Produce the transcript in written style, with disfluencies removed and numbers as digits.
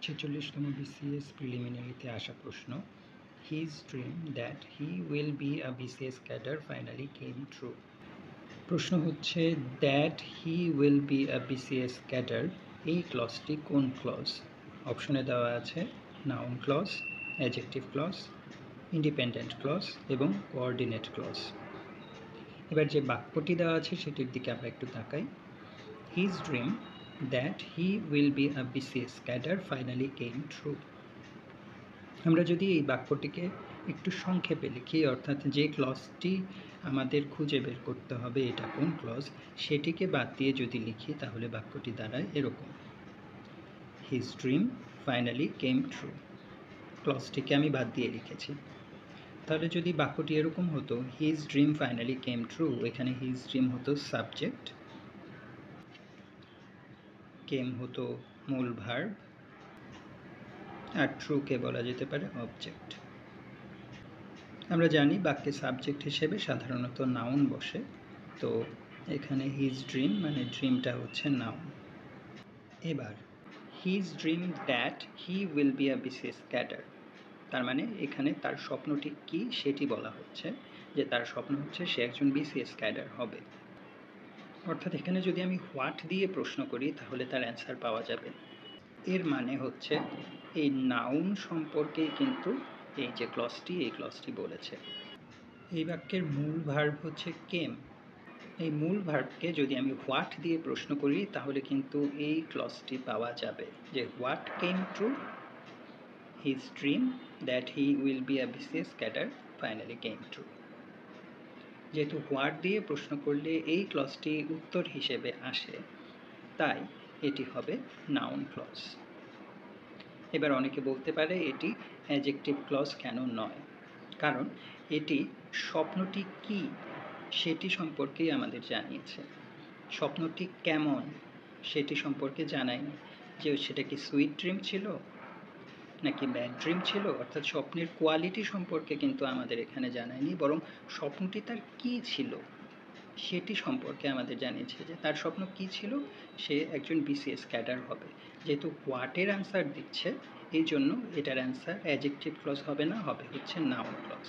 ছেচল্লিশতম BCS প্রিলিমিনারিতে আসা প্রশ্ন। His dream that he will be a BCS cadre finally came true. প্রশ্ন হচ্ছে that he will be a BCS cadre, এই ক্লজটি কোন ক্লজ? অপশনে দেওয়া আছে noun clause, adjective clause, independent clause এবং কোঅর্ডিনেট ক্লজ। এবার যে বাক্যটি দেওয়া আছে সেটির দিকে আমরা একটু তাকাই। His dream that he will be a BCS cadre finally came true. আমরা যদি এই বাক্যটিকে একটু সংক্ষেপে লিখি, অর্থাৎ যে ক্লজটি আমাদের খুঁজে বের করতে হবে এটা কোন ক্লজ, সেটিকে বাদ দিয়ে যদি লিখি তাহলে বাক্যটি দাঁড়ায় এরকম: his dream finally came true. ক্লজটিকে আমি বাদ দিয়ে লিখেছি। তাহলে যদি বাক্যটি এরকম হতো, his dream finally came true, এখানে হিজ ড্রিম হতো সাবজেক্ট, কেম হতো মূল ভার্ব, আর ট্রুকে বলা যেতে পারে অবজেক্ট। আমরা জানি বাক্যে সাবজেক্ট হিসেবে সাধারণত নাউন বসে, তো এখানে হিজ ড্রিম মানে ড্রিমটা হচ্ছে নাউন। এবার his dream that he will be a BCS cadre, তার মানে এখানে তার স্বপ্নটি কি সেটি বলা হচ্ছে, যে তার স্বপ্ন হচ্ছে সে একজন বিসিএস ক্যাডার হবে। অর্থাৎ এখানে যদি আমি হোয়াট দিয়ে প্রশ্ন করি তাহলে তার অ্যান্সার পাওয়া যাবে। এর মানে হচ্ছে এই নাউন সম্পর্কেই কিন্তু এই যে ক্লজটি, এই ক্লজটি বলেছে। এই বাক্যের মূল ভার্ব হচ্ছে কেম। এই মূল ভার্বকে যদি আমি হোয়াট দিয়ে প্রশ্ন করি তাহলে কিন্তু এই ক্লজটি পাওয়া যাবে, যে what came true, his dream that he will be a BCS cadre finally came true. যেহেতু হোয়াট দিয়ে প্রশ্ন করলে এই ক্লজটি উত্তর হিসেবে আসে, তাই এটি হবে নাউন ক্লজ। এবার অনেকে বলতে পারে এটি অ্যাডজেক্টিভ ক্লজ কেন নয়, কারণ এটি স্বপ্নটি কি সেটি সম্পর্কেই আমাদের জানিয়েছে। স্বপ্নটি কেমন সেটি সম্পর্কে জানায়নি, যে সেটা কি সুইট ড্রিম ছিল নাকি ব্যাড ড্রিম ছিল, অর্থাৎ স্বপ্নের কোয়ালিটি সম্পর্কে কিন্তু আমাদের এখানে জানায়নি, বরং স্বপ্নটি তার কি ছিল সেটি সম্পর্কে আমাদের জানিয়েছে। যে তার স্বপ্ন কি ছিল, সে একজন বিসিএস ক্যাডার হবে। যেহেতু হোয়াটের অ্যান্সার দিচ্ছে, এই জন্য এটার অ্যান্সার অ্যাডজেক্টিভ ক্লজ হবে না, হবে হচ্ছে নাউন ক্লজ।